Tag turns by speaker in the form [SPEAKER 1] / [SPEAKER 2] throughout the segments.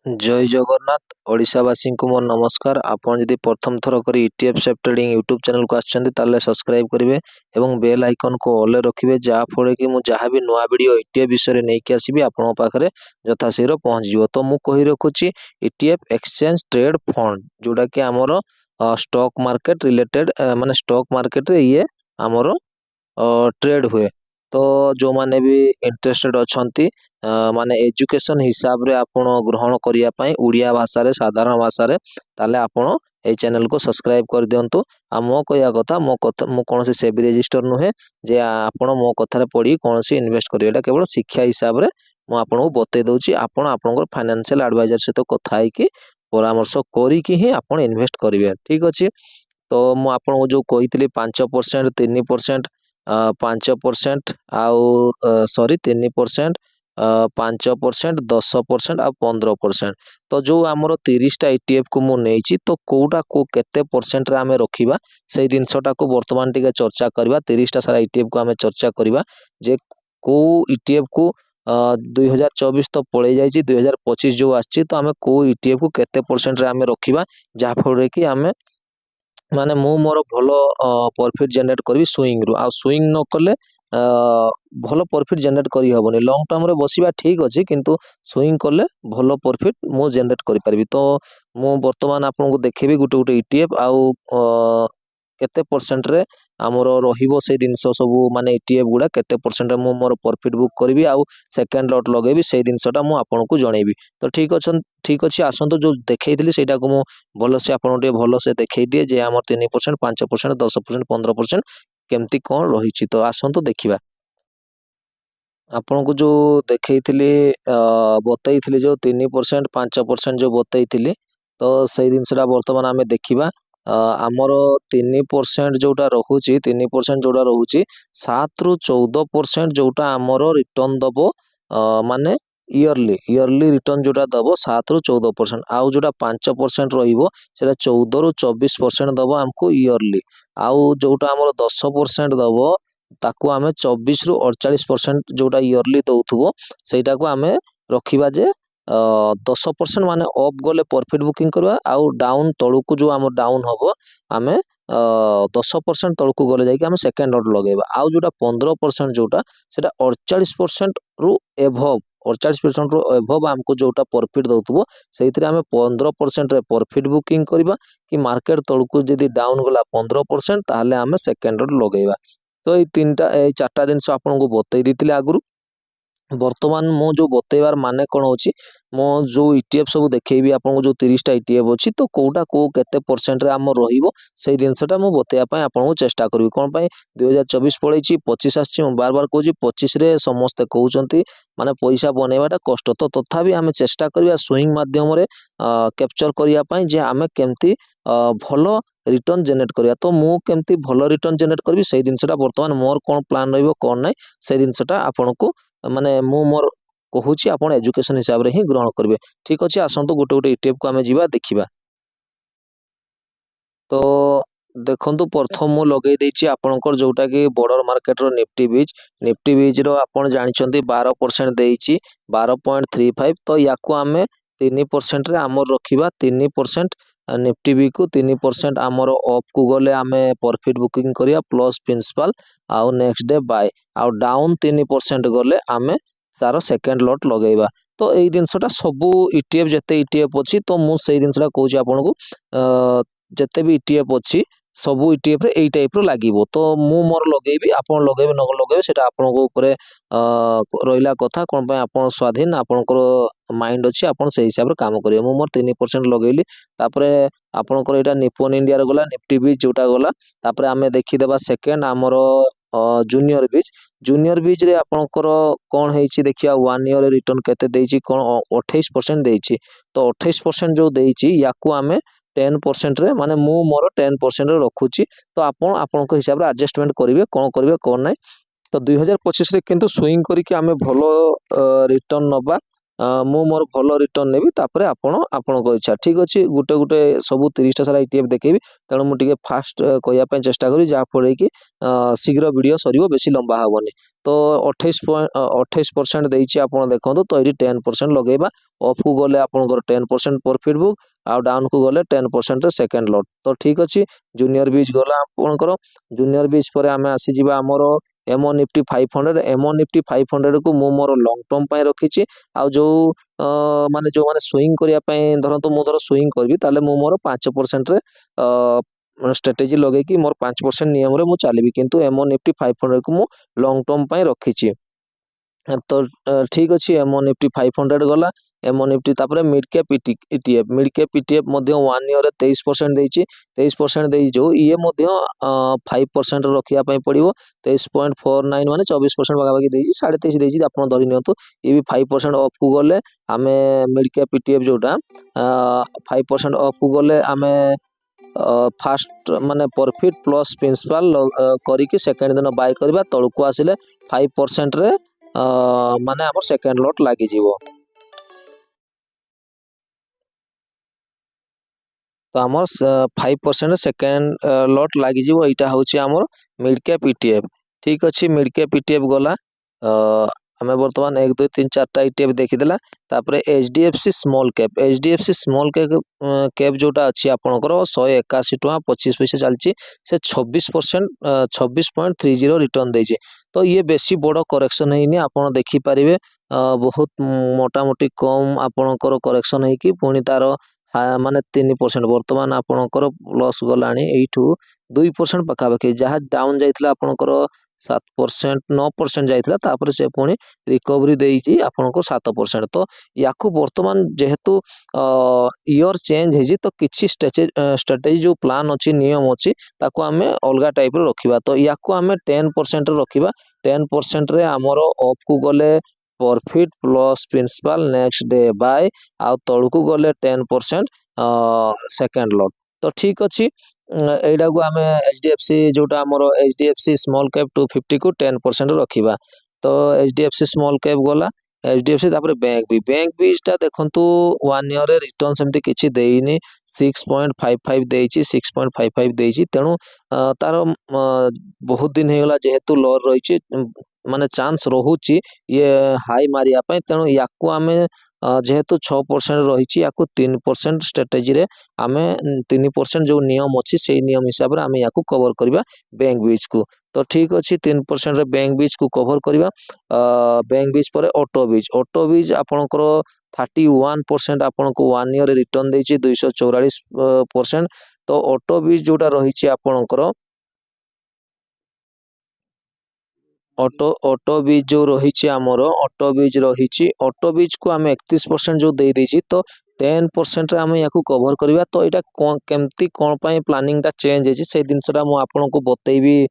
[SPEAKER 1] जय जगन्नाथ ओडिशावासी को मोर नमस्कार। आपन यदि प्रथम थर करी ETF safe trading YouTube channel को आछंती ताले सब्सक्राइब करिवे एवं बेल आइकन को ऑल रे रखिवे जा फळे कि मु जहा भी नया वीडियो ईटीएफ विषय रे नै कि आसीबी आपन पाखरे यथाशीघ्र पहुंच जिवो। तो मु कहि रखुची ईटीएफ एक्सचेंज ट्रेड फंड जोडा कि हमरो स्टॉक मार्केट रिलेटेड माने स्टॉक मार्केट रे ये हमरो ट्रेड हुए। तो जो माने भी इंटरेस्टेड अछंती माने एजुकेशन हिसाब रे आपण ग्रहण करिया पई उड़िया भाषा रे साधारण भाषा रे ताले आपण ए चैनल को सब्सक्राइब कर दियंतु। आ मो कया कथा मो कोनसी सेबी रजिस्टर नुहे जे आपण मो कथा रे पड़ी कोनसी इन्वेस्ट करिवे। एटा केवल शिक्षा हिसाब रे मो आपण को बते दउची। आपण आपनकर फाइनेंशियल एडवाइजर सहित कथा है कि परामर्श करी कि ही आपण इन्वेस्ट करिवे। ठीक अछि। तो मु आपण को जो कहितली 5% 3% 5% आउ सॉरी 3% 5% 10% आ 15%। तो जो आमर 30टा ईटीएफ को मु नेइची तो कोउटा को केते परसेंट रे आमे रखिबा से दिनसटा को वर्तमान टिके चर्चा करबा। 30टा सारा ईटीएफ को आमे चर्चा करबा जे को ईटीएफ को 2024 तो पळे जाईची 2025 जो आछि तो आमे को ईटीएफ को केते परसेंट रे आमे रखिबा जा फळे कि आमे माने मु मोर भलो प्रॉफिट जनरेट करबी स्विंग रु। आ स्विंग न कले भलो प्रॉफिट जनरेट करी हबनी। लॉन्ग टर्म रे बसिबा ठीक अछि किंतु स्विंग कले भलो प्रॉफिट मु जनरेट करि परबी। तो मु वर्तमान आपन को देखेबी गुटे गुटे ईटीएफ आउ केते परसेंट रे हमरो रहिबो से दिनस सब माने ईटीएफ गुडा केते परसेंट रे मु मोर प्रॉफिट बुक करबी आउ सेकंड लॉट लगेबी से दिनसटा मु आपन को जणेबी। तो ठीक अछि आसंतो जो देखैतली सेटा को मु भलो से आपन के भलो से देखै दिए जे हमर 3% 5% 10% 15% केमती कोन रहिछि। तो आसंतो देखिबा। आपन को जो देखैतली बतैतली जो 3% 5% जो बतैतली तो सेही दिनसटा वर्तमान आमे देखिबा। आमर 3% जोटा रहुची 3% जोटा रहुची 7 रु 14% जोटा आमर रिटर्न दबो माने इयरली रिटर्न जोटा दबो 7 रु 14%। आउ जोटा 5% रहिबो सेटा 14 रु 24% दबो हमको इयरली। आउ जोटा आमर 10% दबो ताकू आमे 24 रु 48% जोटा इयरली दउथबो सेटा को आमे रखिबा जे 10% माने अप गले प्रॉफिट बुकिंग करबा आउ डाउन तळुकु जो आम डाउन हबो आमे 10% तळुकु गले जाई कि आमे सेकंड लॉट लगेबा। आउ जोटा 15% जोटा सेटा 48% रु एभव 48% रु एभव हमको जोटा प्रॉफिट दउथबो सेइतरे आमे 15% रे प्रॉफिट बुकिंग करबा कि मार्केट तळुकु जदी डाउन गला 15% ताहले आमे सेकंड लॉट लगेबा। तो ए तीनटा ए चारटा दिन आपन को बतै दितिले आगुरु। वर्तमान मो जो बतेबार माने कोन होची मो जो ईटीएफ सब देखैबी आपन को जो 30टा ईटीएफ अछि तो कोउटा को केते परसेंट रे हम रहिबो सेही दिनसटा मु बतेया पय आपन को चेष्टा करबी। कोन पय 2024 पळैछि 25 आछि मु बार बार कहूची 25 रे समस्त कहउचंती माने पैसा बनेबाटा कष्ट। तो तथापि आमे चेष्टा करबा स्विंग माध्यम रे कैप्चर करिया पय जे आमे केमती भलो रिटर्न जनरेट करिया। तो मु केमती भलो रिटर्न जनरेट करबी सेही दिनसटा वर्तमान मोर कोन प्लान रहइबो कोन नै सेही दिनसटा आपन को माने मु मोर कहूची आपण एजुकेशन हिसाब रे ही ग्रहण करबे। ठीक अछि आसंतो गोटे गोटे ईटीएफ को आमे जिबा देखिबा। तो देखंतु प्रथम मु लगै देछि आपनकर जोटा कि बॉर्डर मार्केट रो निफ्टी बीज रो आपण जानिचंती 12% देछि 12.35। तो याकू आमे 3% रे आमर रखिबा 3% निफ्टी बी को 3% आमर ऑफ को गले आमे प्रॉफिट बुकिंग करिया प्लस प्रिंसिपल आउ नेक्स्ट डे बाय आउ डाउन 3% गले आमे तार सेकंड लॉट लगेबा। तो एई दिनसटा सबु ईटीएफ जते ईटीएफ अछि तो मु सेई दिनसटा कहूची आपन को जते भी ईटीएफ अछि सबु ईटीएफ रे एई टाइप रो लागिवो। तो मु मोर लगेबी आपन लगेबे न लगेबे सेटा आपन को ऊपर रहिला कथा कोन पय आपन स्वाधीन आपनकर माइंड अछि आपन से हिसाब रे काम करियो। मु मोर 3% लगेली तापरे आपनकर एटा निप्पन इंडिया रे गला निफ्टी बीज जोटा गला तापरे आमे देखि देबा सेकंड आमर जूनियर बीज रे आपनकर कोन हेछि देखिया 1 ईयर रिटर्न केते देछि कोन 28% देछि। तो 28% जो देछि याकू आमे 10% रे माने मु मोर 10% रे रखुची। तो आपन को हिसाब रे एडजस्टमेंट करिवे कोन नै। तो 2025 रे किंतु स्विंग करी कि आमे भलो रिटर्न नबा ମୁଁ ମୋର ଭଲ रिटर्न नेबी तापर आपणको इच्छा ठीक अच्छे गोटे गोटे सब 30टा सारा ETF देखेबी तेणु मुझे टिके फास्ट कहवाई चेष्टा करी जहाँफल कि शीघ्र वीडियो सर बेसी लंबा हेनी तो 28% देती आप देखो तो ये 10% लगेगा अफ को गले आपंकर 10% प्रॉफिट बुक आउ डाउन को गले 10% सेकेंड लॉट तो ठीक अच्छे जूनियर बीज गला आपंकर जूनियर बीज पर आम आसीजा आमर एमओ निफ्टी 500 एमओ निफ्टी 500 को मु मोर लॉन्ग टर्म पर रखी आउ जो माने जो माने स्विंग करने धरतु मु धर स्विंग करी ताले मु मोर 5% स्ट्रेटेजी लगे कि मोर 5% नियम रे मु चलिबी किंतु एमओ निफ्टी 500 को मु लॉन्ग टर्म पर रखी तो ठीक अच्छे एमओ निफ्टी 500 गला एमओ निफ्टी तापर mid cap ETF mid cap ETF 1 year 23% देची 23% दे जो ये 5% रखा पड़ो 23.49 माने 24% पाखापाखि देची 23.5 देची आप धरी नियंतु ये भी 5% अफ को गले आम मिड कैप ETF जोटा 5% अफ को गले आम फास्ट माने प्रॉफिट प्लस प्रिंसिपल करिकी सेकेंड दिन बाय करबा तळको आसिले 5% रे माने आम सेकेंड लॉट लगी जीवो तो आमर 5% सेकेंड लॉट लगी जीवो एटा होची आमर मिड कैप ETF ठीक अच्छे मिड कैप ETF गला आम बर्तमान 1 2 3 4टा ETF देखीदेला तापरे HDFC स्मॉल कैप जोटा अच्छी आपणकर 181 टका 25 पैसा चलची से 26% 26.30 रिटर्न देची तो ये बेसी बड़ करेक्शन है आपड़ देखिपारे बहुत मोटामोटी कम आपणकर करेक्शन है कि पुणी तार माने 3% बर्तमान आपणकर लॉस गलानी एठू 2% पाखापाखि जहाँ डाउन जाइथिला आपणकर 7% 9% जाइथिला तापर से पुणी रिकवरी देइची आपनको 7% तो याकू वर्तमान जेहेतु ईयर चेंज है तो किछि स्ट्रेटेजी जो प्लान अच्छी नियम अच्छी ताको आमे अलगा टाइप रो रखिबा तो याकू आमे 10% रखिबा 10% रे हमरो ऑफ को गले profit plus principal next day by आउ तळकू गले 10% सेकेंड लॉट तो ठीक अच्छी एटा को आम HDFC जोटा आमर HDFC स्मॉल कैप 250 को 10% रखिबा तो HDFC स्मॉल कैप गला HDFC तापर बैंक भी टा देखंतु 1 ईयर रे रिटर्न सेमती किछि देइनी 6.55 देइछि 6.55 देइछि तेणु तार बहुत दिन हे गला जेहेतु लोअर रहिछि माने चांस रहुछि ये हाई मारिया पय तेणु याकू आमे जेहेतु 6% रही 3% स्ट्रेटेजी रे आमे 3% जो नियम अच्छी से नियम हिसाब से आमे याकू कवर करबा बैंक बीच को तो ठीक अच्छे 3% रे बैंक बीच को कवर करबा बैंक बीच पर ऑटो बीच आपणकर 31% आपनको 1 ईयर रिटर्न देछि 244% तो ऑटो बीच जोटा रही आपणकर ऑटो बीज जो रही आमर ऑटो बीज रही ऑटो बीज को आम 31% जो दे देछि तो 10% आम या कवर करवा तो यहाँ केमती कौन पाई प्लानिंग टा चेंज है से जिनसा मुझे आपको बतेबी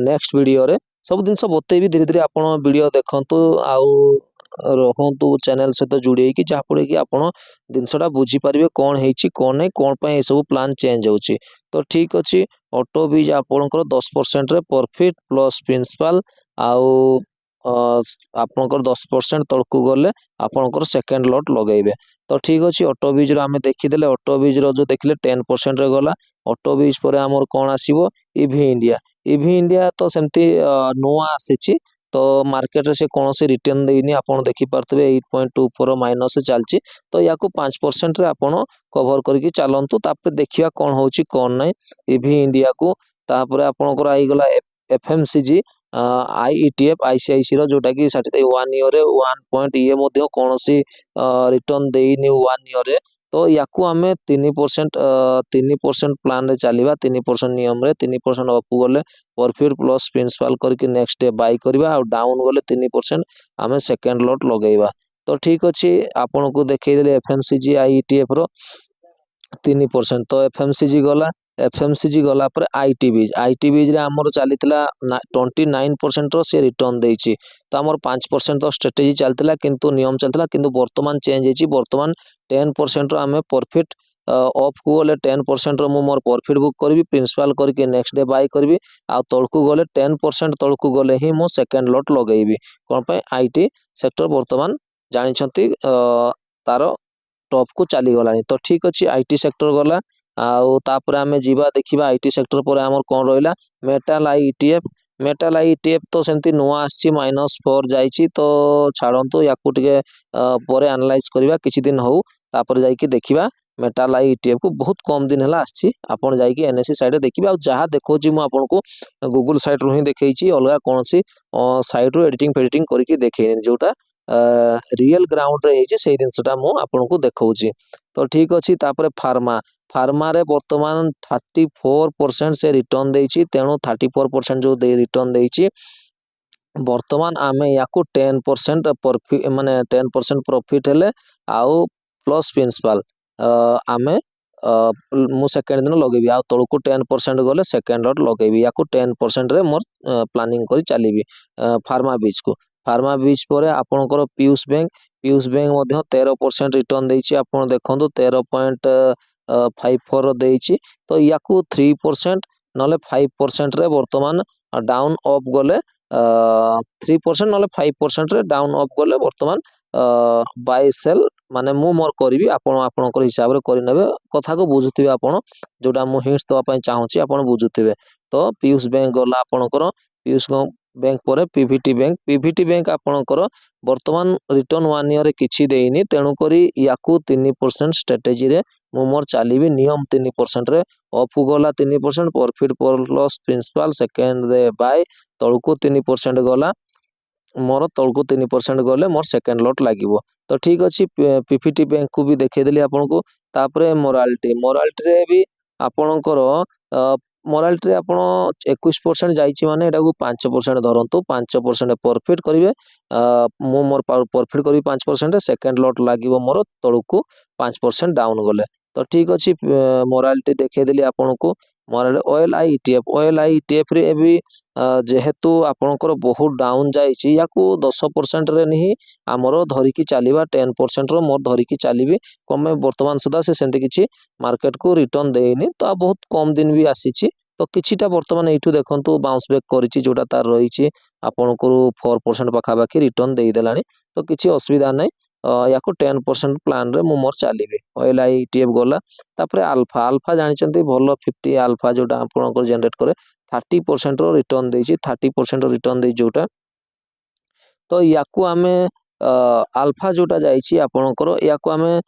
[SPEAKER 1] नेक्स्ट वीडियो रे सब जिन बतेबी धीरे धीरे आप वीडियो देखंतु आउ रहंतु चैनल सहित जोड़े कि जहाँफल कि आप जिनसा बुझीपारे कौन है कौन नहीं कौन पाई सब प्लान चेंज होची तो ठीक अच्छे ऑटो बीज आपंकर 10% रे प्रॉफिट प्लस प्रिंसिपल आउ आपंकर 10% तलकू गले आपंकर सेकेंड लॉट लगेबे तो ठीक अच्छे ऑटो बीज रो आमे देखीदेले ऑटो बीज रो जो देखले 10% रे गला ऑटो बीज पर आमर कौन आसीबो ईवी इंडिया तो सेमती नुआ आसीची तो मार्केट रे से कौन से रिटर्न देनी आपन देखि पारतबे 8.24 माइनस से चलची तो या 5% रे आपन कवर करके चलंतु तापर देखिया कौन होची कौन नहीं ईवी इंडिया को तापर आपनकर आई गला FMCG IETF ICIC रो जोटा कि 1 ईयर रे 1 पॉइंट ये मध्य कौन सी रिटर्न देनी 1 ईयर रे तो याकू आमे 3% प्लान रे चलीबा 3% नियम रे 3% अप गले प्रॉफिट प्लस प्रिंसिपल करके नेक्स्ट डे बाय करबा और डाउन गले 3% आमे सेकेंड लॉट लगेबा तो ठीक अच्छे आपन को देखै देले FMCG IETF रो 3% तो FMCG गला पर ITBs रे हमर चलीतला 29% रो से रिटर्न देछि तो हमर 5% तो स्ट्रेटेजी चलतला किंतु नियम चलतला किंतु वर्तमान चेंज हेछि वर्तमान 10% रो हमें प्रॉफिट ऑफ को गले 10% रो मु मोर प्रॉफिट बुक करबी प्रिंसिपल करके नेक्स्ट डे बाय करबी आ तळकू गले 10% तळकू गले ही मु सेकेंड लॉट लगेबी कोन पे IT सेक्टर वर्तमान ଜାଣିଛନ୍ତି ତାର टॉप को चली गलानी। तो ठीक अच्छे आईटी सेक्टर गला आउ तापर आमे जीवा देखिबा आईटी सेक्टर पर हमर कोन रहिला मेटल आई ईटीएफ। मेटल आई ईटीएफ तो सेमती नुआ आसी -4 जाईची तो छाड़ंतु याकू टिके परे एनालाइज करबा किछि दिन हो तापर जाई कि देखिबा मेटल आई ईटीएफ को बहुत कम दिन हला आसी आपण जाई कि एनएससी साइड देखिबा। आ जहा देखौची मु आपन को गूगल साइट रु ही देखैची अलगा कोनसी साइट रु एडिटिंग फेडिटिंग करके देखैनी जोटा रियल ग्राउंड रे हे से जिनसटा मु आपन को देखौची। तो ठीक अच्छी तापर फार्मा फार्मा रे वर्तमान 34% से रिटर्न देइची तेणु 34% जो दे रिटर्न देइची वर्तमान आमे याकू 10% प्रॉफिट माने 10% प्रॉफिट हेले आउ प्लस प्रिंसिपल आमे मु सेकेंड दिन लगेबी आ तळको 10% गले सेकेंड लॉट लगेबी याकू 10% रे मोर प्लानिंग करी चलीबी फार्मा बीच को। फार्मा बीच पर आपणकर पीयूष बैंक मध्य 13% रिटर्न देइची आपण देखंतु 13.54 देइची। तो याकू 3% नले 5% रे वर्तमान डाउन अप गले 3% नले 5% रे डाउन अप गले वर्तमान बाय सेल माने मु मोर करिवि आपण आपणकर हिसाब रे करि नेबे कथा को बुझुथिबे आपण जोटा मु हिंट्स दवा पई चाहूची आपण बुझुथिबे। तो पीयूष बैंक गला आपणकर पीयूष बैंक पर पीवीटी बैंक आपणकर वर्तमान रिटर्न 1 ईयर किछि देइनी तेणु करी याकू 3% स्ट्रेटेजी रे मु मोर चालीबी नियम 3% रे अप गला 3% प्रॉफिट प्लस प्रिंसिपल सेकेंड रे बाय तळको 3% गला मोर तळको 3% गले मोर सेकेंड लॉट लागिवो। तो ठीक अछि पीपीटी बैंक को भी देखै देली आपन को। तापरे मोरालिटी रे भी आपणकर मोरालिटी रे आपण 21% जाईची माने एटा को 5% धरंतु 5% प्रॉफिट करिवे मु मोर प्रॉफिट करी 5% सेकेंड लॉट लागिवो मोर तळको 5% डाउन गले। तो ठीक अछि मोरालिटी देखै देली आपन को। ऑयल आई ईटीएफ रे भी जेहेतु आपणकर बहुत डाउन जाईची याकू 10% रे नहीं हमर धरिकी चलीबा 10% रो मोर धरिकी चलीबी कमे वर्तमान सुधा से सेंते किछि मार्केट को रिटर्न देइनी तो बहुत कम दिन भी आसीची। तो किछिटा वर्तमान एठू देखंतु बाउंस बैक करिछि जोटा तार रहिछि आपणकर 4% पाखा बाकी रिटर्न देइ देलानी। तो किछि असुविधा नै याकू 10% प्लान रे मु मोर चलीबी। ऑयल आई ईटीएफ गला तापरे अल्फा जानिचंती भलो 50 अल्फा जोटा आपणकर जनरेट करे 30% रो रिटर्न देइछि 30% रिटर्न देइ जोटा। तो याकू आमे अल्फा जोटा जाईची आपणकर याकू आमे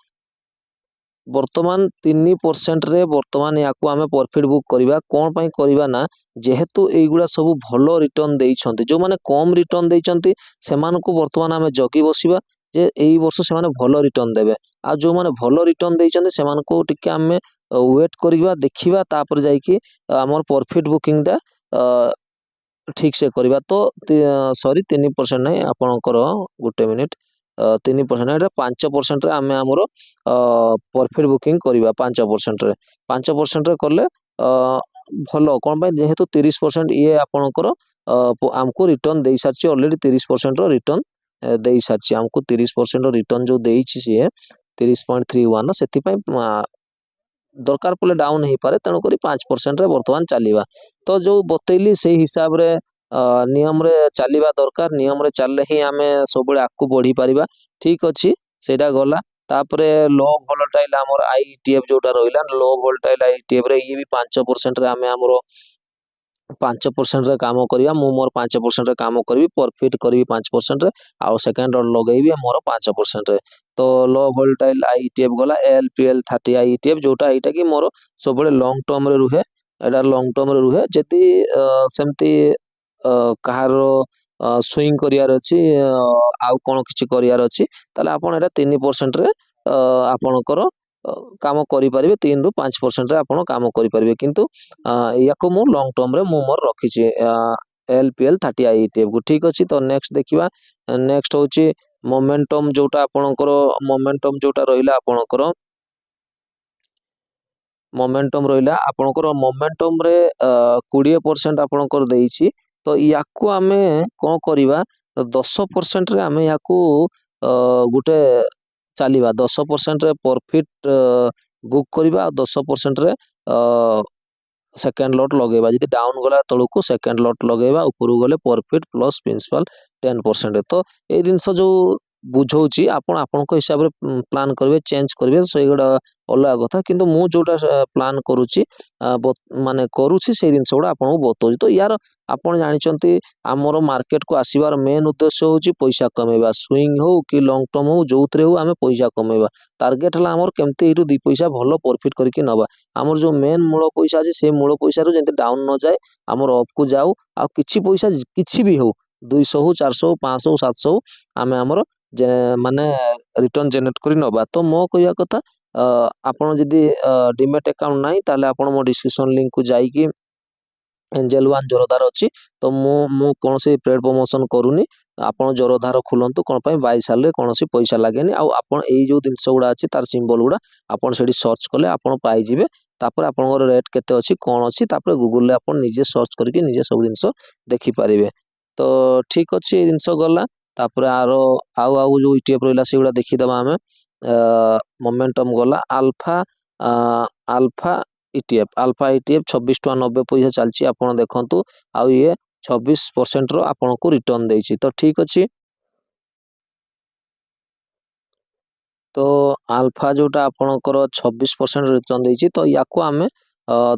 [SPEAKER 1] वर्तमान 3% रे वर्तमान याकू आमे प्रॉफिट बुक करिबा कोन पई करिबा ना जेहेतु एगुडा सब भलो रिटर्न देइछंती जो माने कम रिटर्न देइछंती सेमान को वर्तमान आमे जगी बसिबा जे एई वर्ष से माने भलो रिटर्न देबे आ जो माने भलो रिटर्न देइछंती सेमान को टिके आमे वेट करिबा देखिबा तापर जाई कि हमर प्रॉफिट बुकिंग टा ठीक से करिबा। तो सॉरी 3% नै आपणकर गुटे मिनिट 3% एटा 5% रे आमे हमरो प्रॉफिट बुकिंग करिबा 5% रे 5% रे करले भलो कोन पय जेहेतु 30% ये आपणकर हमको रिटर्न देई सारछि ऑलरेडी 30% रो रिटर्न देई सारछि हमको 30% रो रिटर्न जो देइछि से 30.31 सेति पय दरकार पले डाउन ही पारे तेणु करी 5% रे वर्तमान चलीबा। तो जो बतैली से हिसाब रे नियम रे चलीबा दरकार नियम रे चलले ही आमे सबले आकु बढ़ी परिबा। ठीक अछि सेटा गला तापरे लो वोलेटाइल हमर आईटीएफ जोटा रहिला लो वोलेटाइल आईटीएफ रे ये भी 5% रे आमे हमरो 5% रे काम करिया मु मोर 5% रे काम करबी प्रॉफिट करबी 5% रे आ सेकंड लॉट लगेबी मोर 5% रे। तो लो वोलेटाइल आईटीएफ गला एलपीएल 30 आईटीएफ जोटा एटा कि मोर सबले लॉन्ग टर्म रे रुहे एटा लॉन्ग टर्म रे रुहे जति सेमती कहारो स्विंग करियार अछि आउ कोन किछि करियार अछि ताले आपण एटा 3% रे आपणकर काम करि परिबे 3 रु 5% रे आपण काम करि परिबे किंतु याको मु लॉन्ग टर्म रे मु मोर रखिछि एलपीएल 30 आईटीएफ को। ठीक अछि तो नेक्स्ट देखिबा नेक्स्ट होछि मोमेंटम जोटा आपणकर मोमेंटम जोटा रहिला आपणकर मोमेंटम रहिला आपणकर मोमेंटम रे 20% आपणकर देइछि। तो याकू आमे कोन करिबा 10% रे आमे याकू गुटे चलीबा 10% रे प्रॉफिट बुक करिबा 10% रे सेकेंड लॉट लगेबा जदि डाउन गला तळको सेकेंड लॉट लगेबा ऊपर गले प्रॉफिट प्लस प्रिंसिपल 10%। तो ए दिनस जो बुझौछि आपण आपनको हिसाब रे प्लान करिवे चेंज करिवे सेगुडा अलग कथा किंतु मु जोटा प्लान करूछि माने करूछि से जिनस गुडा आपनको बतौछि। तो यार आपण जानिचंती हमर मार्केट को आसीबार मेन उद्देश्य होछि पैसा कमेबा स्विंग हो कि लॉन्ग टर्म हो जोउतरे हो आमे पैसा कमेबा टार्गेट हला हमर केमते एटू 2 पैसा भलो प्रॉफिट करके नबा हमर जो मेन मूल पैसा अछि से मूल पैसा रो जेते डाउन न जाए हमर अप को जाऊ आ किछि पैसा किछि भी हो 200 हो 400 हो 500 700 आमे हमर माने रिटर्न जनरेट करी नबा। तो मो कहया कथा आपण जदी डीमैट अकाउंट नाही ताले आपण मो डिस्क्रिप्शन लिंक को जाई कि एंजल वन जोरदार अच्छी तो मु कौन से पेड प्रमोशन करूनी आपण जोरदार खुलंतु कोन पई 22 साल रे कौन सी पैसा लागेनी आ आपण एई जो जिंस गुडा अछि तार सिंबल गुडा आपण सेठी सर्च कले आपण पाई जिवे तापर आपनकर रेट केते अछि कोन अछि तापर गूगल ले आपण निजे सर्च करके निजे सब जिंस देखि परिबे। तो ठीक अछि ए जिंस गला तापर आरो आउ आउ जो ईटीएफ रहला सेगुडा देखि दबा हमें मोमेंटम गला अल्फा ईटीएफ 26.90 पैसा चलची आपण देखंतु आ ये 26% रो आपण को रिटर्न देछि। तो ठीक अछि तो अल्फा जोटा आपणकर 26% रिटर्न देछि तो याको आमे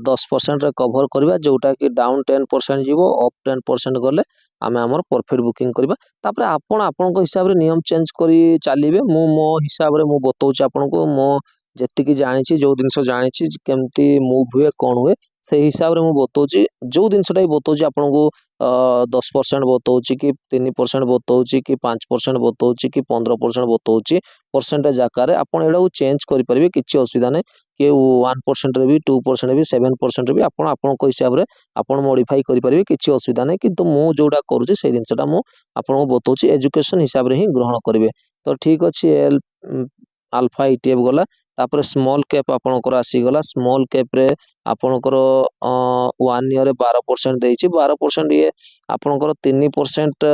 [SPEAKER 1] 10% रे कवर करबा जोटा कि डाउन 10% जीवो अप 10% गले आमे हमर प्रॉफिट बुकिंग करबा तापर आपण हिसाब रे नियम चेंज करी चलीबे मु मो हिसाब रे मु बतौछि आपण को मो जेति कि जानिछि जो दिनसो जानिछि केमती मूव हुए कोन हुए से हिसाब रे मु बतौछि जो दिनसोटा बतौछि आपण को 10% बतौछि कि 3% बतौछि कि 5% बतौछि कि 15% बतौछि परसेंटेज आकार आपण एडा चेंज करि परिबे किछि असुविधा नै कि 1% रे भी 2% रे भी 7% रे भी आपण को हिसाब रे आपण मॉडिफाई करि परिबे किछि असुविधा नै किंतु मु जोडा करूछि से दिनसटा मु आपण को बतौछि एजुकेशन हिसाब रे ही ग्रहण करिवे। तो ठीक अछि अल्फा ईटीएफ गला तापर स्मॉल कैप आपणकर आसी गला स्मॉल कैप रे आपणकर 1 ईयर रे 12% देछि 12% ये आपणकर 3%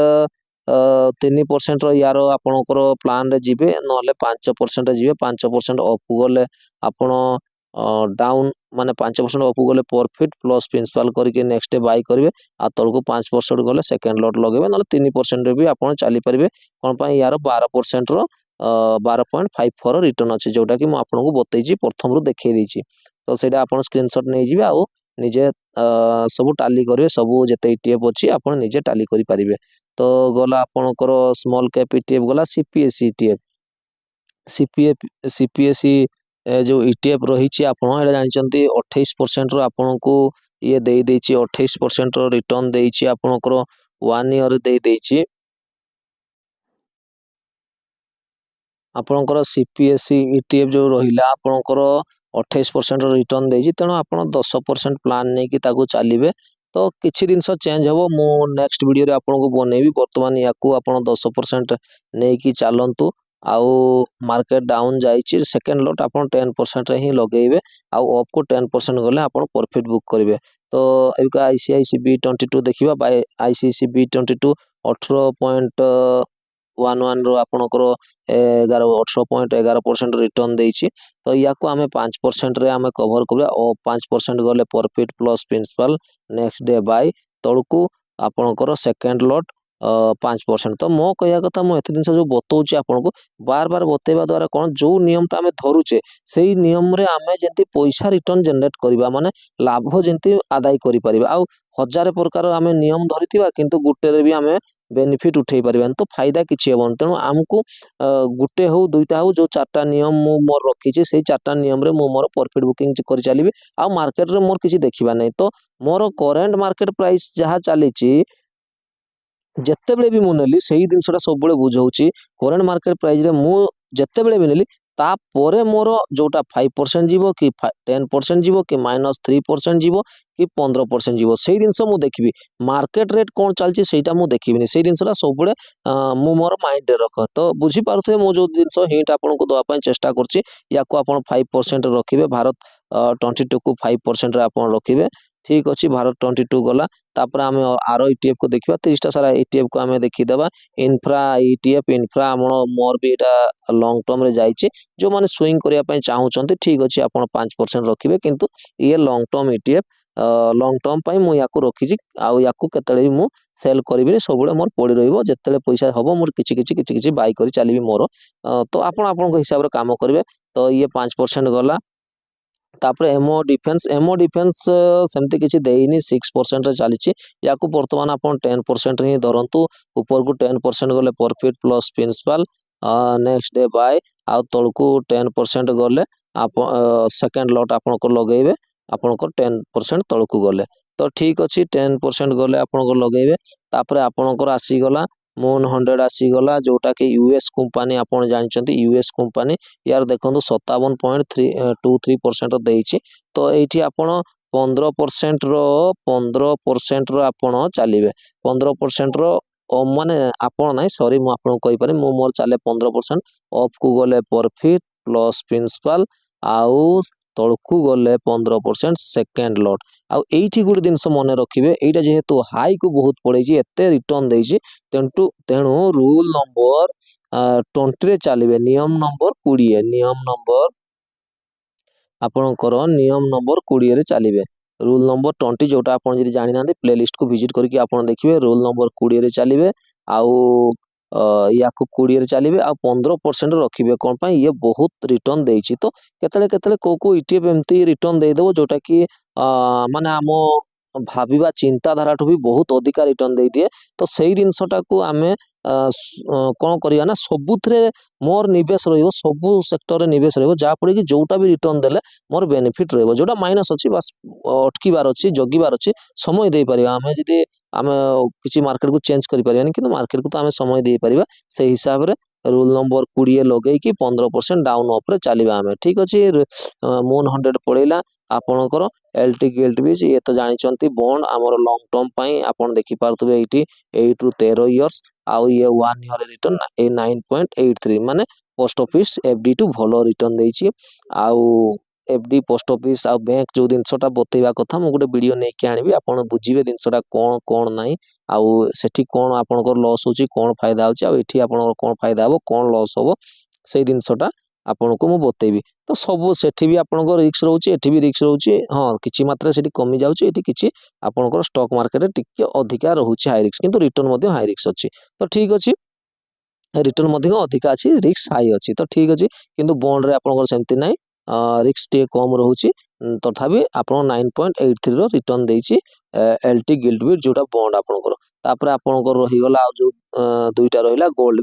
[SPEAKER 1] 3% रो यार आपणकर प्लान रे जिबे नले 5% जिबे 5% अप गले आपण डाउन माने 5% अप गले प्रॉफिट प्लस प्रिंसिपल करके नेक्स्ट डे बाय करिवे आ तळको 5% गले सेकंड लॉट लगेबे नले 3% रे भी आपण चाली परिबे कोन पई यार 12% रो 12.54 रिटर्न अच्छे जोटा कि आपको बतईची प्रथम रू देखई देछि। तो सेटा आपण स्क्रीनशॉट नहीं जिवे आ निजे सब टाली करेंगे सब जिते ईटीएफ अच्छी आप निजे टाली करि परिबे। तो गला आपणकर स्मॉल कैप ईटीएफ गला सीपीएसई ईटीएफ सीपीएसई जो ईटीएफ रही आपण एटा जानचंती 28% रो आपनको ये देई देछि 28% रो रिटर्न देछि आपणकर 1 ईयर देई देछि आपणकर सीपीएसई ईटीएफ जो रहिला आपणकर 28% रिटर्न देछि तेणु आपण 10% प्लान नै कि ताको चलीबे। तो किछि दिन से चेंज हबो मु नेक्स्ट वीडियो रे आपनको बनेबी वर्तमान याकू आपण 10% नै कि चालंतु आउ मार्केट डाउन जाइछि सेकंड लॉट आपण 10% रे ही लगेइबे आउ अप को 10% गले आपण प्रॉफिट बुक करिवे। तो एका आईसीआईसी बी22 देखिबा बाय आईसीआईसी बी22 18.11 रो आपणकर 18.11% रिटर्न देछि। तो याकू आमे 5% रे आमे कवर करबा और 5% गले profit plus principal next day buy तळकू आपणकर सेकंड लॉट 5%। तो मो कहया कथा मो एते दिन से जो बतौछि आपनको बार बार बतेबा द्वारा कोन जो नियमटा आमे धरुचे सेही नियम रे आमे जेंति पैसा रिटर्न जनरेट करिबा माने लाभ जेंति आदाय करि परिबा आ हजार प्रकार आमे नियम धरिथिबा किंतु गुटे रे भी आमे बेनिफिट उठेई परिबान तो फायदा किछि हेबन तेणु आमको गुटे हो दुईटा हो जो चारटा नियम मु मोर रखिछि सेही चारटा नियम रे मु मोर प्रॉफिट बुकिंग करि चलीबी आ मार्केट रे मोर किछि देखिबा नै। तो मोर करेंट मार्केट प्राइस जहा चलीछि जेते बेले भी मु नेली सेही दिनसटा सब बेले बुझौछि करेंट मार्केट प्राइस रे मु जेते बेले भी नेली ता परे मोर जोटा 5% जीवो कि 10% जीवो कि -3% जीवो कि 15% जीवो सेही दिनस मु देखिबी मार्केट रेट कोन चलछि सेटा मु देखिबिनी सेही दिनसटा सब बेले मु मोर माइंड रे रख। तो बुझी पारुथे मु जो दिनस हिंट आपनको दवा पय चेष्टा करछि याको आपण 5% रखिबे भारत 22 को 5% रे आपण रखिबे ठीक अछि भारत 22 गला तापर आमे आरो ईटीएफ को देखिबा 30 टा सारा ईटीएफ को आमे देखि देबा इन्फ्रा ईटीएफ इन्फ्रा हमर मोर भी एटा लॉन्ग टर्म रे जाइछि जो माने स्विंग करिया पय चाहउचंती ठीक अछि आपण 5% रखिबे किंतु ये long term ETF long term पाई मु याकू रखिछि आउ याकू केतले भी मु सेल करिबिनी सबुले मोर पड़ी रहिबो जेतेले पैसा हबो मोर किछि बाय करि चलिबी मोर तो आपण आपन हिसाब रे काम करिवे तो ये 5% गला तापर एमओ डिफेन्स सेमती किछि देइनी 6% रे चलीछि याकू वर्तमान आपण 10% ही धरंतु ऊपर को 10% गले profit plus principal next day buy आ तळकू 10% गले आप सेकंड लॉट आपण को लगेबे आपण को 10% तळकू गले तो ठीक अछि 10% गले आपण को लगेबे तापर आपण को आसी गला मून 100 आसी गला जोटा कि यूएस कंपनी आपण जानचंती यूएस कंपनी यार देखंतु 57.23% देइछि तो एठी आपण 15% रो 15% रो आपण चलिबे 15% रो माने आपण नाही सॉरी मु आपण कहि पारे मु मोर चले 15% ऑफ को गले प्रॉफिट प्लस प्रिंसिपल आउ तळकू गले 15% सेकंड लॉट आउ एठी गुड दिन मन रखिबे एटा जेहेतु हाई को बहुत पड़ेछि एते रिटर्न देछि तेणु रूल नंबर 20 रे चलिबे नियम नंबर 20 नियम नंबर आपणकर नियम नंबर 20 रे चलिबे रूल नंबर 20 जोटा आपण जदि जानि नांदे प्लेलिस्ट को विजिट करके आपण देखिबे रूल नंबर 20 रे चलिबे आउ याकू 20 रे चलिबे आ 15% रखिबे कोन पई ये बहुत रिटर्न देछि तो केतले को ईटीएफ एमती रिटर्न दे देबो जोटा कि माने आमो भाबिबा चिंताधारा भी बहुत अधिका रिटर्न दे दिए तो सेही जिनसटा को आमे कौन करिया ना सबुथरे मोर निवेश रहिबो सबु सेक्टर रे निवेश रहिबो जा पड़े कि जोटा भी रिटर्न देले मोर बेनिफिट रहिबो जोटा माइनस अछि बस अटकीबार अछि जगिबार अछि समय दे परिबा आमे जदि आमे किछि मार्केट को चेंज करि परिबानी किंतु मार्केट को तो आमे समय दे परिबा से हिसाब रे रूल नंबर 20 लगे कि 15% डाउन अप रे चलिबा आमे ठीक अछि मून 100 पड़ेला आपणकर एलटी गिल्ट बीच ये तो जानिचंती बॉन्ड आमर लॉन्ग टर्म पाई आपण देखि पारतबे एठी 8 रु 13 इयर्स आउ ये 1 ईयर रिटर्न ए 9.83 माने पोस्ट ऑफिस एफडी टू भलो रिटर्न देछि आउ एफडी पोस्ट ऑफिस आ बैंक जो दिनसटा बतेबा कथा मु गोटे वीडियो नै के आनिबी आपण बुझिबे दिनसटा कोन नाही आउ सेठी कोन आपणकर लॉस होची कोन फायदा होची आ एठी आपणकर कोन फायदा हबो कोन लॉस हबो सेही दिनसटा आपण को मु बतेबी तो सब सेठी भी आपणकर रिस्क रहउची एठी भी रिस्क रहउची हां किछि मात्रा सेठी कमी जाउची एठी किछि आपणकर स्टॉक मार्केट रे टिके अधिका रहउची हाई रिस्क किंतु रिटर्न मध्ये हाई रिस्क अछि तो ठीक अछि रिटर्न मध्ये अधिका अछि रिस्क हाई अछि तो ठीक अछि किंतु बॉन्ड रे आपणकर सेमति नाही रिस्क टे कम रहउची तथापि आपण 9.83 रो रिटर्न देछि एलटी गिल्ड बीच जोटा बॉन्ड आपणकर तापर आपणकर रहि गला आ जो दुईटा रहिला गोल्ड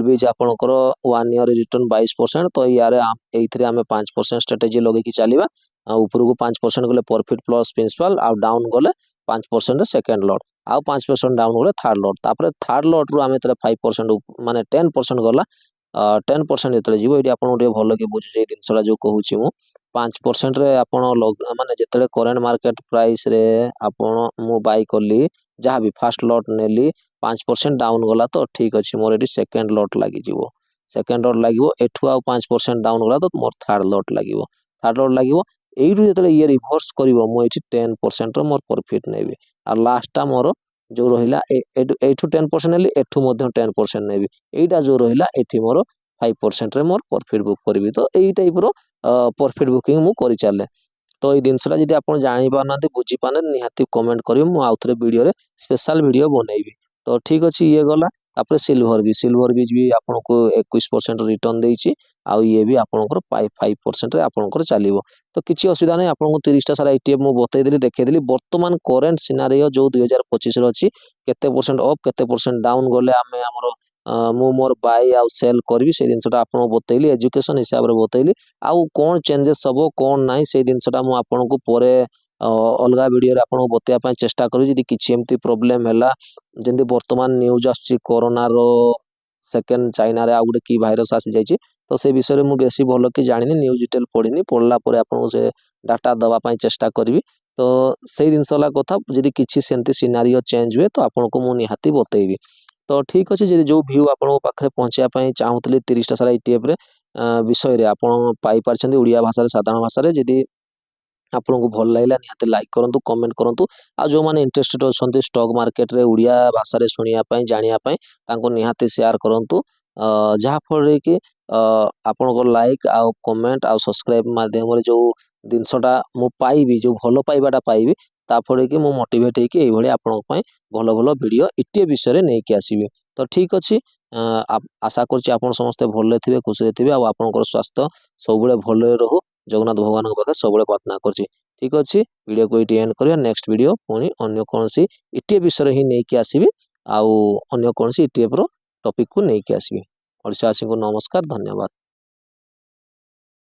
[SPEAKER 1] बीच आपणकर 1 ईयर रिटर्न 22% तो यारे एइथरे आमे 5% स्ट्रेटजी लगे कि चलिबा ऊपर को 5% गले प्रॉफिट प्लस प्रिंसिपल आ डाउन गले 5% रे सेकंड लॉट आ 5% डाउन गले थर्ड लॉट तापर थर्ड लॉट रु आमे तले 5% माने 10% गला 10% जेतले जीवो एडी आपन ओटे भलो के बुझि जे दिनसला जो कहूची मु 5% रे आपन माने जेतले करंट मार्केट प्राइस रे आपन मु बाय करली जहाँ भी फर्स्ट लॉट नेली 5% डाउन गला तो ठीक अछि मोर एडी सेकंड लॉट लागि जीवो सेकंड लॉट लागिवो एठु आ 5% डाउन गला तो मोर थर्ड लॉट लागिवो एइरु जेतले ये रिवर्स करिवो मु एठी 10% रो मोर प्रॉफिट नेबी आ लास्ट टा मोर जो रहिला एठु 10% नेली एठु मध्ये 10% नेबी एइटा जो रहिला एठी मोर 5% रे मोर प्रॉफिट बुक करबी तो एई टाइप रो प्रॉफिट बुकिंग मु करि चाले तो ए दिनसला जदि आपण जानि पानाते बुझी पाने निहाती कमेंट करियो मु आउथरे वीडियो रे स्पेशल वीडियो बनेइबी तो ठीक अछि ये गला तापर सिल्वर बीच भी आपन को 21% रिटर्न देछि आ ये भी आपनकर 5% रे आपनकर चलिबो तो किछि असुविधा नै आपन को 30 टा सारा ईटीएफ मु बतै देली देखै देली वर्तमान करंट सिनारियो जो 2025 रो अछि केते परसेंट अप केते परसेंट डाउन गले आमे हमरो मु मोर बाय आ सेल करबी से दिनसटा आपन बतैली एजुकेशन हिसाब रे बतैली आ कोन चेंजेस हबो कोन नाही से दिनसटा मु आपन को परे अलगा वीडियो रे आपन बतैया पय चेष्टा करू जदि किछि एमती प्रॉब्लम हैला जेंति वर्तमान न्यूज आछि कोरोना रो सेकंड चाइना रे आ गुटे की भाइरस आसी जायछि तो से विषय रे मु बेसी भलो कि जानिनी न्यूज डिटेल पढिनी पढला परे आपन से डाटा दवा पय चेष्टा करबी तो सेही दिनसला कथा जदि किछि सेंती सिनारियो चेंज हुए तो आपन को मु निहाती बतैबी तो ठीक अछि जे जो व्यू आपन पाखरे पहुंचिया पय चाहूतली 30 टा सारा ईटीएफ रे विषय रे आपन पाई पारछन्ती उड़िया भाषा रे साधारण भाषा रे जदि आपन को भल लागला निहाते लाइक करंतु कमेंट करंतु आ जो माने इंटरेस्टेड अछन्ती स्टॉक मार्केट रे उड़िया भाषा रे सुनिया पय जानिया पय तांको निहाते शेयर करंतु जहा फल रे कि आपन को लाइक आ कमेंट आ सब्सक्राइब माध्यम रे जो ଜିନିଷଟା ମୁଁ ପାଇବି, ଯେଉଁ ଭଲ ପାଇବାଟା ପାଇବି, ତାଫଳରେ କି ମୁଁ ମୋଟିଭେଟ୍ ହେଇକି ଏଇଭଳି ଆପଣଙ୍କ ପାଇଁ ଭଲ ଭଲ ଭିଡ଼ିଓ ETF ବିଷୟରେ ନେଇକି ଆସିବି। ତ ଠିକ୍ ଅଛି, ଆଶା କରୁଛି ଆପଣ ସମସ୍ତେ ଭଲରେ ଥିବେ, ଖୁସିରେ ଥିବେ, ଆଉ ଆପଣଙ୍କର ସ୍ୱାସ୍ଥ୍ୟ ସବୁବେଳେ ଭଲରେ ରହୁ। ଜଗନ୍ନାଥ ଭଗବାନଙ୍କ ପାଖରେ ସବୁବେଳେ ପ୍ରାର୍ଥନା କରୁଛି। ଠିକ୍ ଅଛି, ଭିଡ଼ିଓକୁ ଏଇଠି ଏଣ୍ଡ କରିବା। ନେକ୍ସଟ ଭିଡ଼ିଓ ପୁଣି ଅନ୍ୟ କୌଣସି ETF ବିଷୟରେ ହିଁ ନେଇକି ଆସିବି, ଆଉ ଅନ୍ୟ କୌଣସି ETFର ଟପିକକୁ ନେଇକି ଆସିବି। ଓଡ଼ିଶାବାସୀଙ୍କୁ ନମସ୍କାର, ଧନ୍ୟବାଦ।